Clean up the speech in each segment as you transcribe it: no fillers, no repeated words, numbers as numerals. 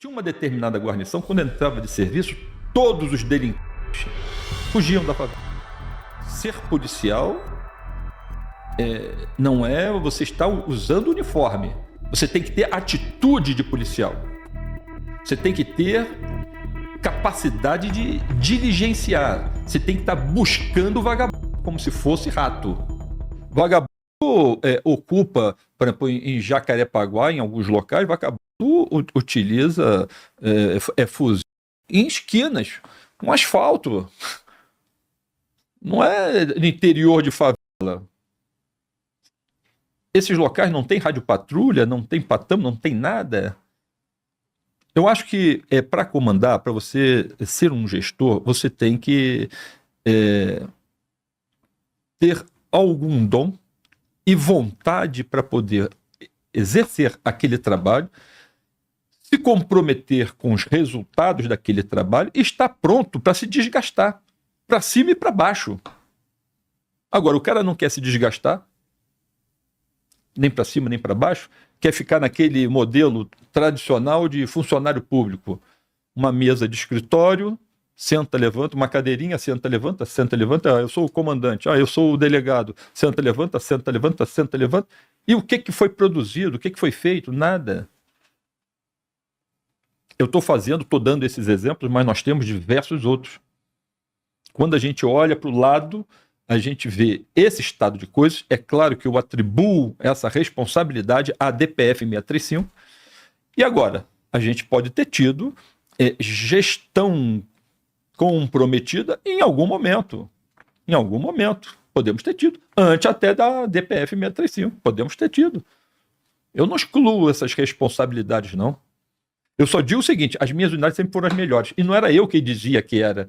Tinha uma determinada guarnição, quando entrava de serviço, todos os delinquentes fugiam da favela. Ser policial não é você estar usando uniforme. Você tem que ter atitude de policial. Você tem que ter capacidade de diligenciar. Você tem que estar buscando vagabundo, como se fosse rato. Vagabundo ocupa, por exemplo, em Jacarepaguá, em alguns locais, vagabundo utiliza fuzil em esquinas, com asfalto. Não é no interior de favela. Esses locais não tem radiopatrulha, não tem patamo, não tem nada. Eu acho que para comandar, para você ser um gestor, você tem que ter algum dom e vontade para poder exercer aquele trabalho, se comprometer com os resultados daquele trabalho e estar pronto para se desgastar, para cima e para baixo. Agora, o cara não quer se desgastar, nem para cima nem para baixo, quer ficar naquele modelo tradicional de funcionário público. Uma mesa de escritório, senta, levanta, uma cadeirinha, senta, levanta, eu sou o comandante, eu sou o delegado, senta, levanta, senta, levanta. E o que foi produzido, o que foi feito? Nada. Eu estou dando esses exemplos, mas nós temos diversos outros. Quando a gente olha para o lado, a gente vê esse estado de coisas. É claro que eu atribuo essa responsabilidade à DPF 635. E agora, a gente pode ter tido gestão comprometida em algum momento. Em algum momento. Podemos ter tido. Antes até da DPF 635. Podemos ter tido. Eu não excluo essas responsabilidades, não. Eu só digo o seguinte, as minhas unidades sempre foram as melhores. E não era eu que dizia que era.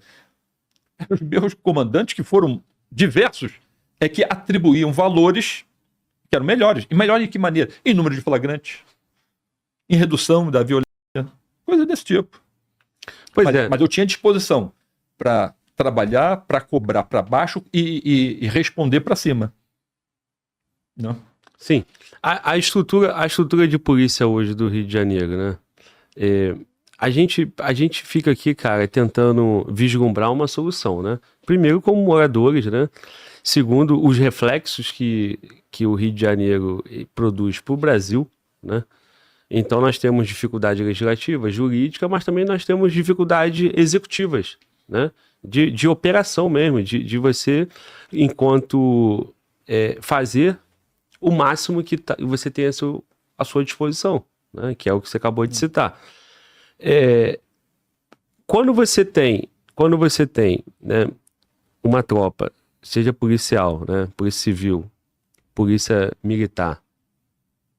Eram os meus comandantes, que foram diversos, que atribuíam valores que eram melhores. E melhor em que maneira? Em número de flagrantes, em redução da violência, coisa desse tipo. Mas eu tinha disposição para trabalhar, para cobrar para baixo e responder para cima. Não? Sim. A estrutura de polícia hoje do Rio de Janeiro, né? A gente fica aqui, cara, tentando vislumbrar uma solução, né? Primeiro, como moradores, né? Segundo, os reflexos que o Rio de Janeiro produz para o Brasil, né? Então, nós temos dificuldade legislativa, jurídica, mas também nós temos dificuldades executivas, né? De operação mesmo, de você, enquanto fazer o máximo que você tem à sua disposição, né? Que é o que você acabou de citar. Quando você tem, né, uma tropa, seja policial, né, polícia civil, polícia militar,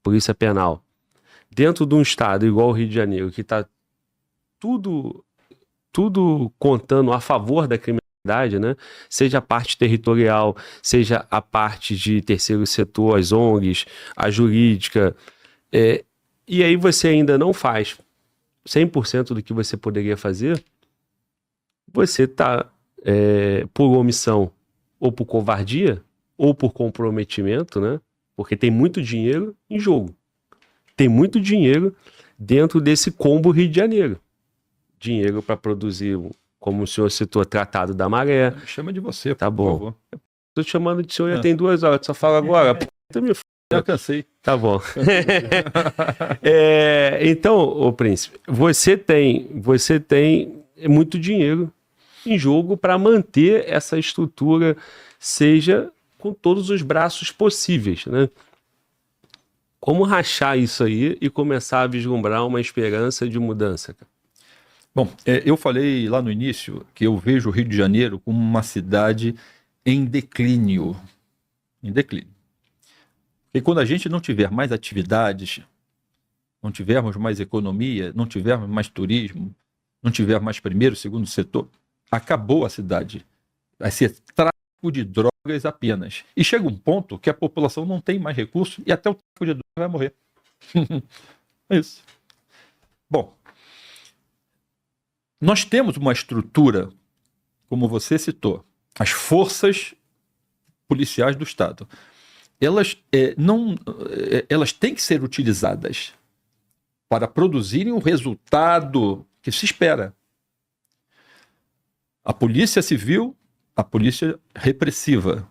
polícia penal, dentro de um estado igual o Rio de Janeiro, que está tudo contando a favor da criminalidade, né, seja a parte territorial, seja a parte de terceiro setor, as ONGs, a jurídica, e aí você ainda não faz 100% do que você poderia fazer, você está, por omissão, ou por covardia, ou por comprometimento, né? Porque tem muito dinheiro em jogo. Tem muito dinheiro dentro desse combo Rio de Janeiro. Dinheiro para produzir, como o senhor citou, Tratado da Maré. Me chama de você, tá por bom. favor. Estou te chamando de senhor, já tem 2 horas, só fala agora. Já cansei. Tá bom. Então, ô príncipe, você tem muito dinheiro em jogo para manter essa estrutura, seja com todos os braços possíveis, né? Como rachar isso aí e começar a vislumbrar uma esperança de mudança, cara? Bom, eu falei lá no início que eu vejo o Rio de Janeiro como uma cidade em declínio. Em declínio. E quando a gente não tiver mais atividades, não tivermos mais economia, não tivermos mais turismo, não tiver mais primeiro, segundo setor, acabou a cidade. Vai ser tráfico de drogas apenas. E chega um ponto que a população não tem mais recursos e até o tráfico de drogas vai morrer. É isso. Bom, nós temos uma estrutura, como você citou, as forças policiais do Estado. Elas têm que ser utilizadas. para produzirem o resultado que se espera. A polícia civil, a polícia repressiva,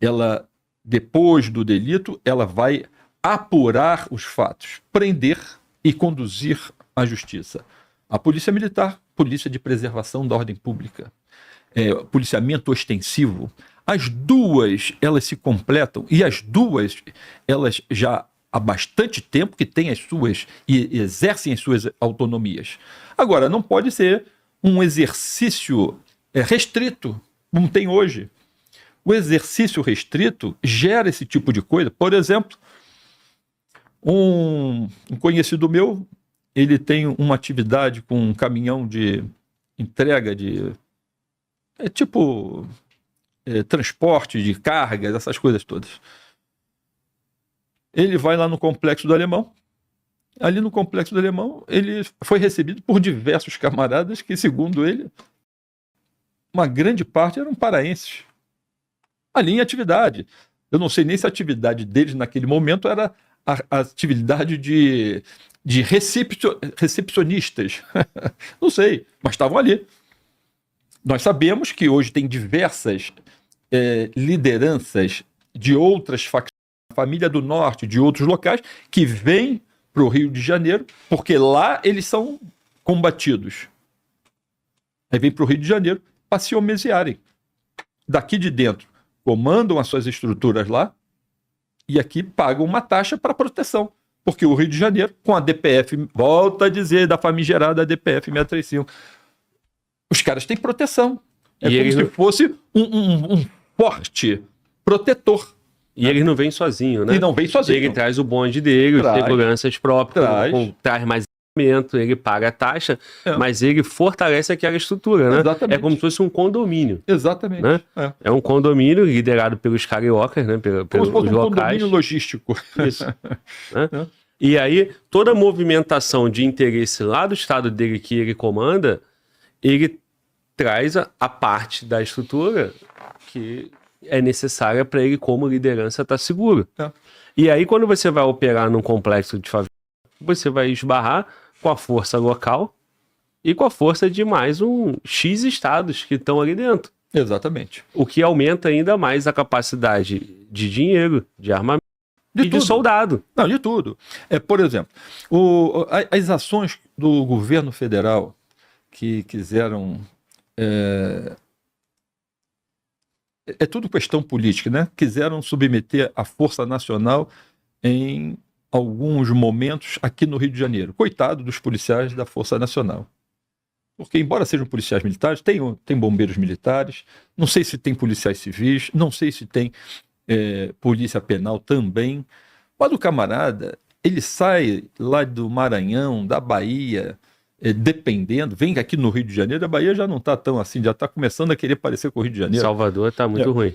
ela, depois do delito, ela vai apurar os fatos, prender e conduzir à justiça. A polícia militar, polícia de preservação da ordem pública, policiamento ostensivo, as duas, elas se completam, e as duas, elas já há bastante tempo que têm as suas, e exercem as suas autonomias. Agora, não pode ser um exercício restrito, como tem hoje. O exercício restrito gera esse tipo de coisa. Por exemplo, um conhecido meu, ele tem uma atividade com um caminhão de entrega de... transporte de cargas, essas coisas todas. Ele vai lá no Complexo do Alemão. Ali no Complexo do Alemão, ele foi recebido por diversos camaradas que, segundo ele, uma grande parte eram paraenses. Ali em atividade. Eu não sei nem se a atividade deles naquele momento era a atividade de recepcionistas. Não sei, mas estavam ali. Nós sabemos que hoje tem diversas lideranças de outras facções, família do Norte, de outros locais, que vêm para o Rio de Janeiro, porque lá eles são combatidos. Aí vem para o Rio de Janeiro para se homenagearem. Daqui de dentro, comandam as suas estruturas lá e aqui pagam uma taxa para proteção. Porque o Rio de Janeiro, com a DPF, volta a dizer, da famigerada DPF 635, os caras têm proteção. É como se fosse um forte protetor. E ele não vem sozinho, né? E não vem sozinho. Ele traz o bonde dele, os seguranças próprios, traz mais equipamento, ele paga a taxa, mas ele fortalece aquela estrutura, né? Exatamente. É como se fosse um condomínio. Exatamente. Né? É um condomínio liderado pelos cariocas, né? Pelos locais. Condomínio logístico. Isso. Né? E aí, toda a movimentação de interesse lá do estado dele que ele comanda, ele traz a parte da estrutura que é necessária para ele, como liderança, estar seguro. E aí, quando você vai operar num complexo de favela, você vai esbarrar com a força local e com a força de mais um X estados que estão ali dentro. Exatamente. O que aumenta ainda mais a capacidade de dinheiro, de armamento de soldado. Não, de tudo. Por exemplo, as ações do governo federal que quiseram... É tudo questão política, né? Quiseram submeter a Força Nacional em alguns momentos aqui no Rio de Janeiro. Coitado dos policiais da Força Nacional. Porque, embora sejam policiais militares, tem bombeiros militares, não sei se tem policiais civis, não sei se tem polícia penal também. Mas o camarada, ele sai lá do Maranhão, da Bahia... dependendo, vem aqui no Rio de Janeiro, a Bahia já não está tão assim, já está começando a querer parecer com o Rio de Janeiro. Salvador está muito ruim.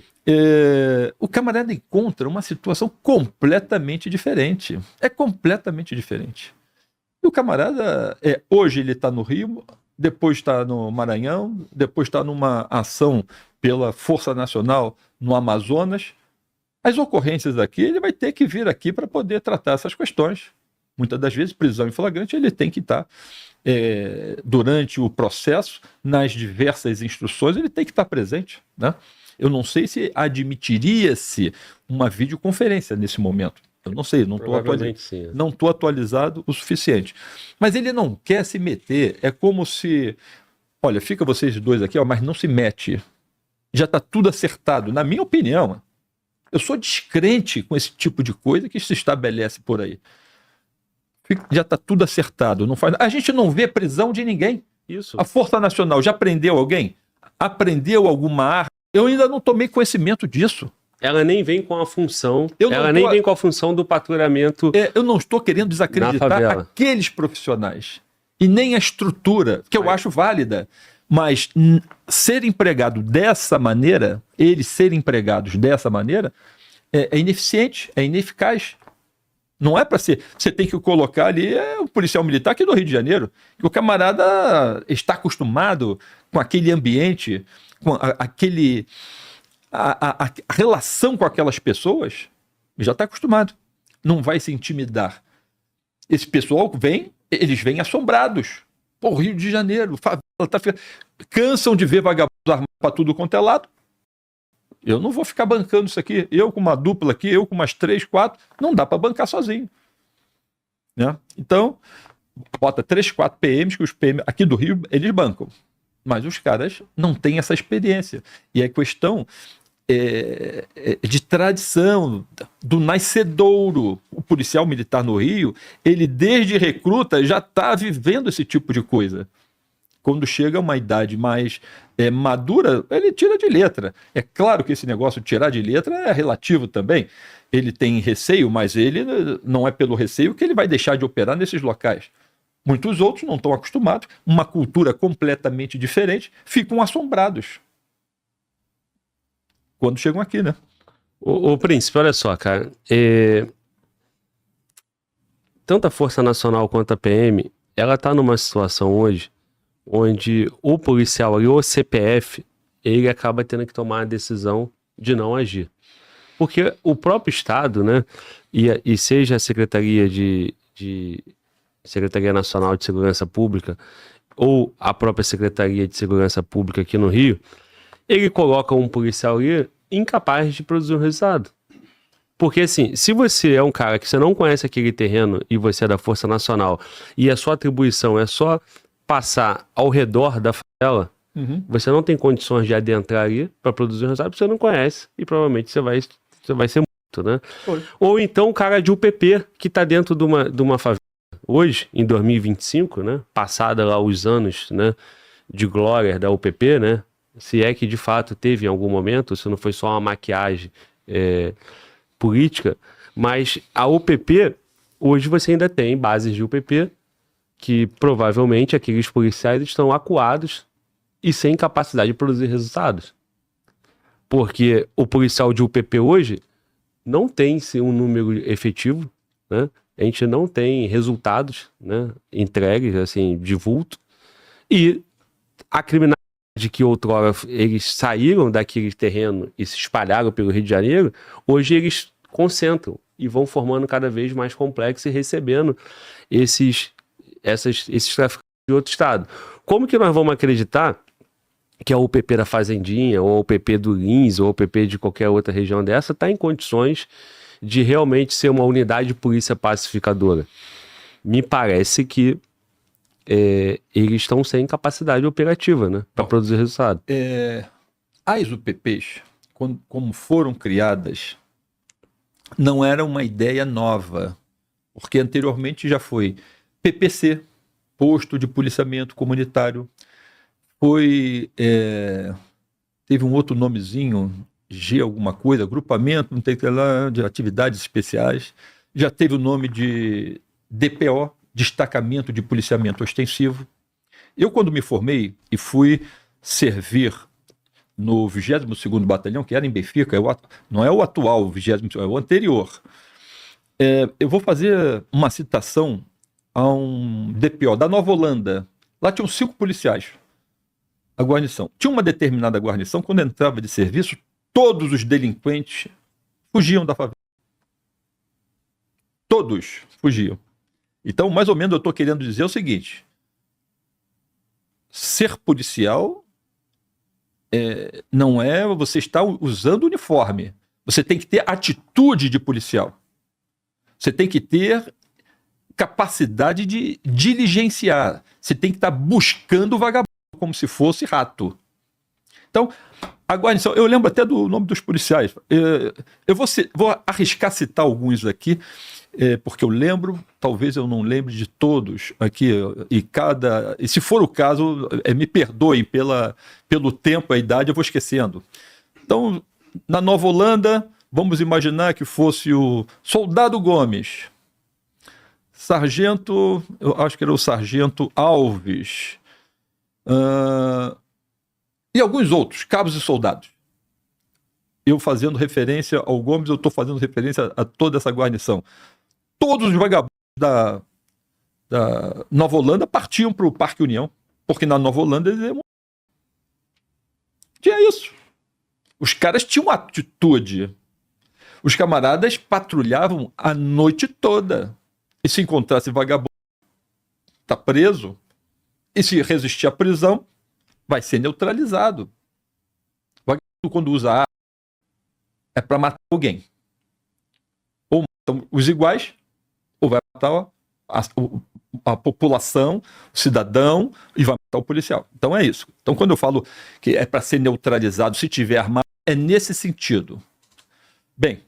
O camarada encontra uma situação completamente diferente. É completamente diferente. E o camarada, hoje ele está no Rio, depois está no Maranhão, depois está numa ação pela Força Nacional no Amazonas. As ocorrências aqui, ele vai ter que vir aqui para poder tratar essas questões. Muitas das vezes, prisão em flagrante, ele tem que estar... durante o processo, nas diversas instruções, ele tem que estar presente, né? Eu não sei se admitiria-se uma videoconferência nesse momento. Eu não sei, não estou atualizado o suficiente. Mas ele não quer se meter, é como se... Olha, fica vocês dois aqui, mas não se mete. Já está tudo acertado, na minha opinião. Eu sou descrente com esse tipo de coisa que se estabelece por aí. Já está tudo acertado. Não faz... A gente não vê prisão de ninguém. Isso. A Força Nacional já prendeu alguém? Apreendeu alguma arma? Eu ainda não tomei conhecimento disso. Ela nem vem com a função. Nem vem com a função do patrulhamento. Eu não estou querendo desacreditar aqueles profissionais. E nem a estrutura, que eu acho válida. Mas ser empregado dessa maneira, eles serem empregados dessa maneira, é ineficiente, é ineficaz. Não é para ser. Você tem que colocar ali o policial militar aqui do Rio de Janeiro, que o camarada está acostumado com aquele ambiente, com a relação com aquelas pessoas, já está acostumado. Não vai se intimidar. Esse pessoal eles vêm assombrados. Pô, Rio de Janeiro, favela, cansam de ver vagabundos armados para tudo quanto é lado. Eu não vou ficar bancando isso aqui. Eu com uma dupla aqui, eu com umas 3, 4, não dá para bancar sozinho. Né? Então, bota 3, 4 PMs, que os PM aqui do Rio, eles bancam. Mas os caras não têm essa experiência. E é questão de tradição, do nascedouro. O policial militar no Rio, ele desde recruta já está vivendo esse tipo de coisa. Quando chega a uma idade mais madura, ele tira de letra. É claro que esse negócio de tirar de letra é relativo também. Ele tem receio, mas ele não é pelo receio que ele vai deixar de operar nesses locais. Muitos outros não estão acostumados, uma cultura completamente diferente, ficam assombrados quando chegam aqui, né? Ô Príncipe, olha só, cara. Tanto a Força Nacional quanto a PM, ela tá numa situação hoje onde o policial ali, o CPF, ele acaba tendo que tomar a decisão de não agir. Porque o próprio Estado, né, e seja a Secretaria Secretaria Nacional de Segurança Pública ou a própria Secretaria de Segurança Pública aqui no Rio, ele coloca um policial ali incapaz de produzir um resultado. Porque assim, se você é um cara que você não conhece aquele terreno e você é da Força Nacional e a sua atribuição é só passar ao redor da favela, você não tem condições de adentrar ali para produzir um resultado porque você não conhece e provavelmente você vai ser morto, né? Ou então o cara de UPP que está dentro de uma favela. Hoje, em 2025, né, passada lá os anos, né, de glória da UPP, né, se é que de fato teve em algum momento, se não foi só uma maquiagem política, mas a UPP, hoje você ainda tem bases de UPP que provavelmente aqueles policiais estão acuados e sem capacidade de produzir resultados. Porque o policial de UPP hoje não tem um número efetivo, né? A gente não tem resultados, né, entregues, assim, de vulto. E a criminalidade que outrora eles saíram daquele terreno e se espalharam pelo Rio de Janeiro, hoje eles concentram e vão formando cada vez mais complexo e recebendo esses traficantes de outro estado. Como que nós vamos acreditar que a UPP da Fazendinha, ou a UPP do Lins, ou a UPP de qualquer outra região dessa, está em condições de realmente ser uma unidade de polícia pacificadora? Me parece que eles estão sem capacidade operativa, né, para produzir resultado. As UPPs, como foram criadas, não era uma ideia nova, porque anteriormente já foi PPC, Posto de Policiamento Comunitário, teve um outro nomezinho, G alguma coisa, Grupamento de Atividades Especiais, já teve o nome de DPO, Destacamento de Policiamento Ostensivo. Eu, quando me formei e fui servir no 22º Batalhão, que era em Benfica, não é o atual 22º, é o anterior. Eu vou fazer uma citação a um DPO da Nova Holanda. Lá tinham 5 policiais, a guarnição. Tinha uma determinada guarnição, quando entrava de serviço, todos os delinquentes fugiam da favela. Todos fugiam. Então, mais ou menos, eu estou querendo dizer o seguinte: ser policial não é você estar usando uniforme. Você tem que ter atitude de policial. Você tem que ter capacidade de diligenciar. Você tem que estar buscando o vagabundo como se fosse rato. Então, a guarnição, eu lembro até do nome dos policiais. Eu vou arriscar citar alguns aqui, porque eu lembro, talvez eu não lembre de todos aqui, e se for o caso, me perdoem pelo tempo, a idade, eu vou esquecendo. Então, na Nova Holanda, vamos imaginar que fosse o Soldado Gomes, Sargento, eu acho que era o Sargento Alves, e alguns outros, cabos e soldados. Eu fazendo referência ao Gomes, eu estou fazendo referência a toda essa guarnição. Todos os vagabundos da Nova Holanda partiam para o Parque União, porque na Nova Holanda eles iam... Tinha isso. Os caras tinham atitude. Os camaradas patrulhavam a noite toda. E se encontrar esse vagabundo, está preso, e se resistir à prisão, vai ser neutralizado. O vagabundo, quando usa arma, é para matar alguém. Ou matam os iguais, ou vai matar a população, o cidadão, e vai matar o policial. Então é isso. Então quando eu falo que é para ser neutralizado se tiver armado, é nesse sentido. Bem,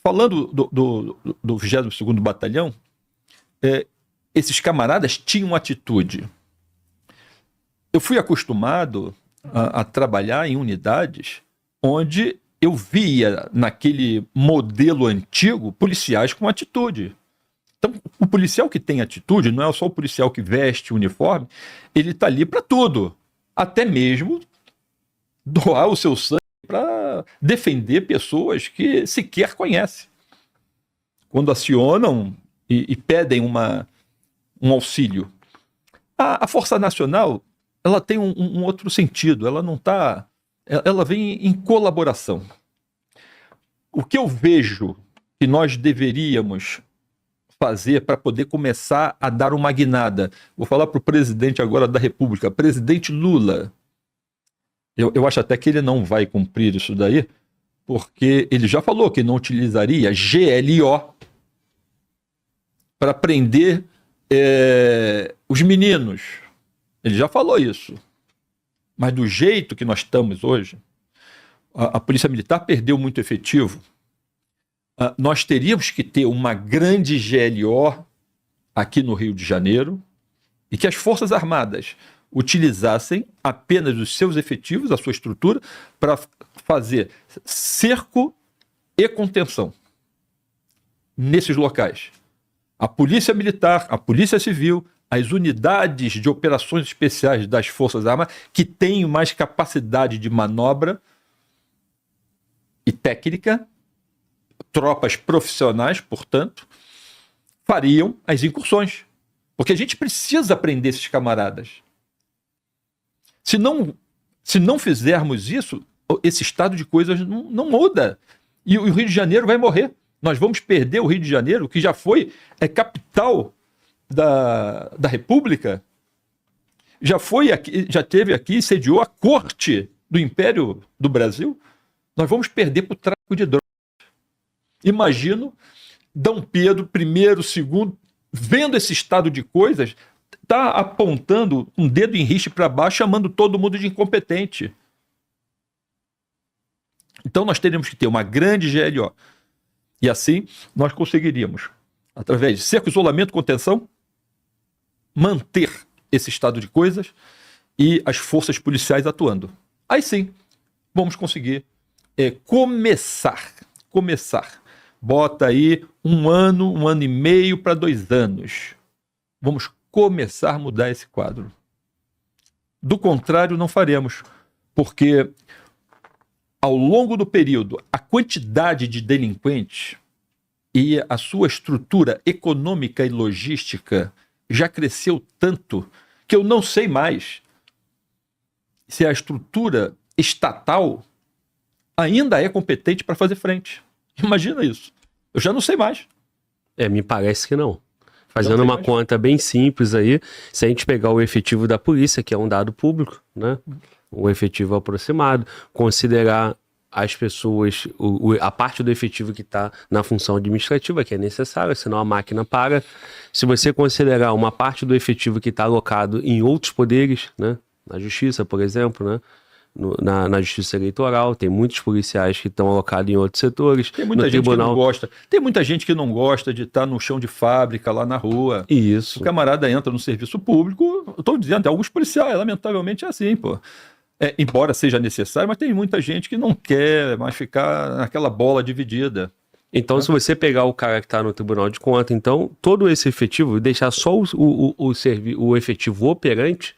falando do 22º Batalhão, esses camaradas tinham atitude. Eu fui acostumado a trabalhar em unidades onde eu via naquele modelo antigo policiais com atitude. Então, o policial que tem atitude não é só o policial que veste o uniforme, ele está ali para tudo, até mesmo doar o seu sangue para defender pessoas que sequer conhece. Quando acionam e pedem um auxílio. A Força Nacional, ela tem um outro sentido, ela não está... Ela vem em colaboração. O que eu vejo que nós deveríamos fazer para poder começar a dar uma guinada? Vou falar para o presidente agora da República, presidente Lula. Eu acho até que ele não vai cumprir isso daí, porque ele já falou que não utilizaria GLO para prender os meninos. Ele já falou isso. Mas do jeito que nós estamos hoje, a Polícia Militar perdeu muito efetivo. Nós teríamos que ter uma grande GLO aqui no Rio de Janeiro e que as Forças Armadas utilizassem apenas os seus efetivos, a sua estrutura, para fazer cerco e contenção nesses locais. A Polícia Militar, a Polícia Civil, as unidades de operações especiais das Forças Armadas, que têm mais capacidade de manobra e técnica, tropas profissionais, portanto, fariam as incursões. Porque a gente precisa prender esses camaradas. Se não fizermos isso, esse estado de coisas não muda. E o Rio de Janeiro vai morrer. Nós vamos perder o Rio de Janeiro, que já foi capital da República, já teve aqui, sediou a corte do Império do Brasil. Nós vamos perder para o tráfico de drogas. Imagino Dom Pedro I, II, vendo esse estado de coisas, está apontando um dedo em riste para baixo, chamando todo mundo de incompetente. Então nós teríamos que ter uma grande GLO. E assim nós conseguiríamos, através de cerco, isolamento, contenção, manter esse estado de coisas e as forças policiais atuando. Aí sim, vamos conseguir começar. Bota aí 1 ano, 1 ano e meio para 2 anos. Vamos começar a mudar esse quadro. Do contrário, não faremos, porque ao longo do período, a quantidade de delinquentes e a sua estrutura econômica e logística já cresceu tanto que eu não sei mais se a estrutura estatal ainda é competente para fazer frente. Imagina isso. Eu já não sei mais. Me parece que não. Fazendo uma conta bem simples aí, se a gente pegar o efetivo da polícia, que é um dado público, né? O efetivo aproximado, considerar as pessoas, a parte do efetivo que está na função administrativa, que é necessária, senão a máquina para. Se você considerar uma parte do efetivo que está alocado em outros poderes, né? Na justiça, por exemplo, né? Na justiça eleitoral, tem muitos policiais que estão alocados em outros setores. Tem muita gente que não gosta. Tem muita gente que não gosta de estar no chão de fábrica, lá na rua. Isso. O camarada entra no serviço público, eu estou dizendo, tem alguns policiais, lamentavelmente é assim, pô. Embora seja necessário, mas tem muita gente que não quer mais ficar naquela bola dividida. Então, se você pegar o cara que está no Tribunal de Contas, então, todo esse efetivo, deixar só o efetivo operante,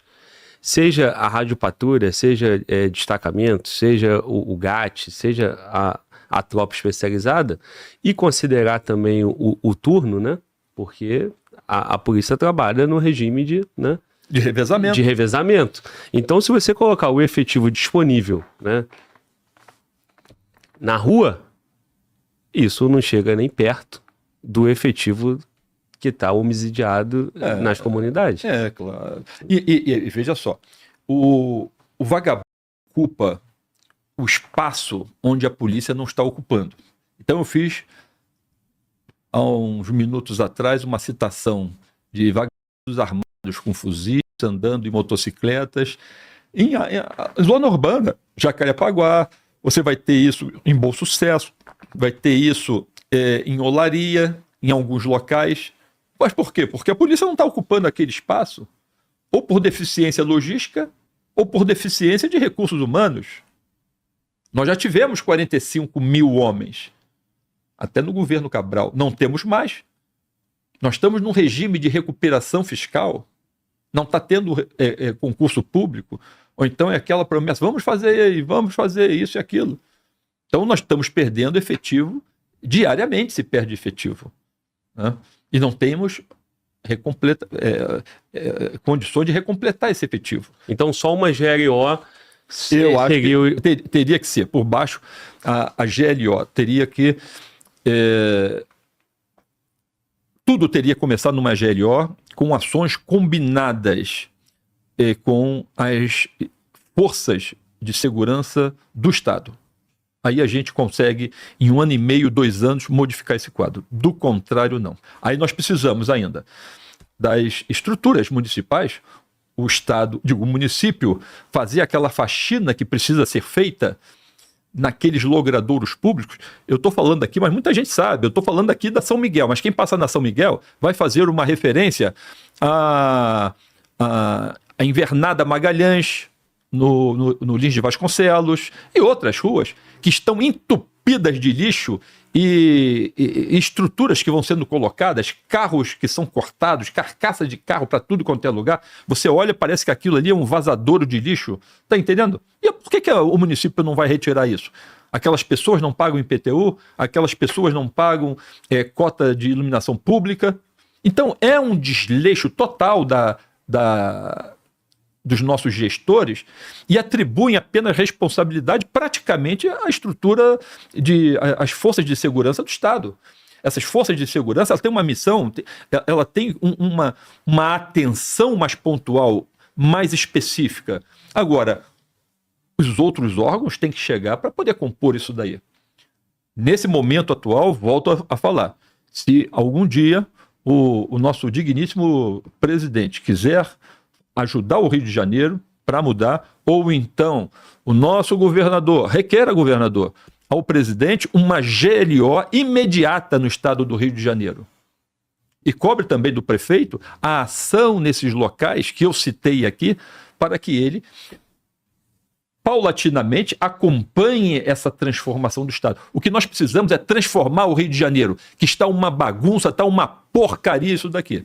seja a radiopatrulha, seja destacamento, seja o GAT, seja a tropa especializada, e considerar também o turno, né? Porque a polícia trabalha no regime de revezamento. Então, se você colocar o efetivo disponível, né, na rua, isso não chega nem perto do efetivo que está homicidiado nas comunidades. É, claro. E veja só, o vagabundo ocupa o espaço onde a polícia não está ocupando. Então eu fiz, há uns minutos atrás, uma citação de vagabundos armados com fuzis, andando em motocicletas, em zona urbana, Jacarepaguá. Você vai ter isso em Bom Sucesso, vai ter isso em Olaria, em alguns locais. Mas por quê? Porque a polícia não está ocupando aquele espaço, ou por deficiência logística, ou por deficiência de recursos humanos. Nós já tivemos 45 mil homens, até no governo Cabral. Não temos mais. Nós estamos num regime de recuperação fiscal, não está tendo concurso público, ou então é aquela promessa, vamos fazer isso e aquilo. Então nós estamos perdendo efetivo, diariamente se perde efetivo, né? E não temos condições de recompletar esse efetivo. Então só uma GLO eu acho que teria que ser por baixo, a GLO teria que tudo teria que começar numa GLO com ações combinadas com as forças de segurança do Estado. Aí a gente consegue, em 1 ano e meio, 2 anos, modificar esse quadro. Do contrário, não. Aí nós precisamos ainda das estruturas municipais, o Estado, o município, fazer aquela faxina que precisa ser feita naqueles logradouros públicos. Eu estou falando aqui, mas muita gente sabe, eu estou falando aqui da São Miguel, mas quem passa na São Miguel vai fazer uma referência à Invernada Magalhães, no Lins de Vasconcelos e outras ruas que estão entupidas de lixo e estruturas que vão sendo colocadas, carros que são cortados, carcaça de carro para tudo quanto é lugar. Você olha, parece que aquilo ali é um vazadouro de lixo. Tá entendendo? E por que o município não vai retirar isso? Aquelas pessoas não pagam IPTU, aquelas pessoas não pagam cota de iluminação pública. Então é um desleixo total dos nossos gestores e atribuem apenas responsabilidade praticamente à estrutura às forças de segurança do Estado. Essas forças de segurança, elas têm uma missão, ela tem uma atenção mais pontual, mais específica. Agora, os outros órgãos têm que chegar para poder compor isso daí. Nesse momento atual, volto a falar, se algum dia o nosso digníssimo presidente quiser ajudar o Rio de Janeiro para mudar, ou então o nosso governador, requer governador, ao presidente uma GLO imediata no estado do Rio de Janeiro. E cobre também do prefeito a ação nesses locais que eu citei aqui, para que ele paulatinamente acompanhe essa transformação do Estado. O que nós precisamos é transformar o Rio de Janeiro, que está uma bagunça, está uma porcaria isso daqui.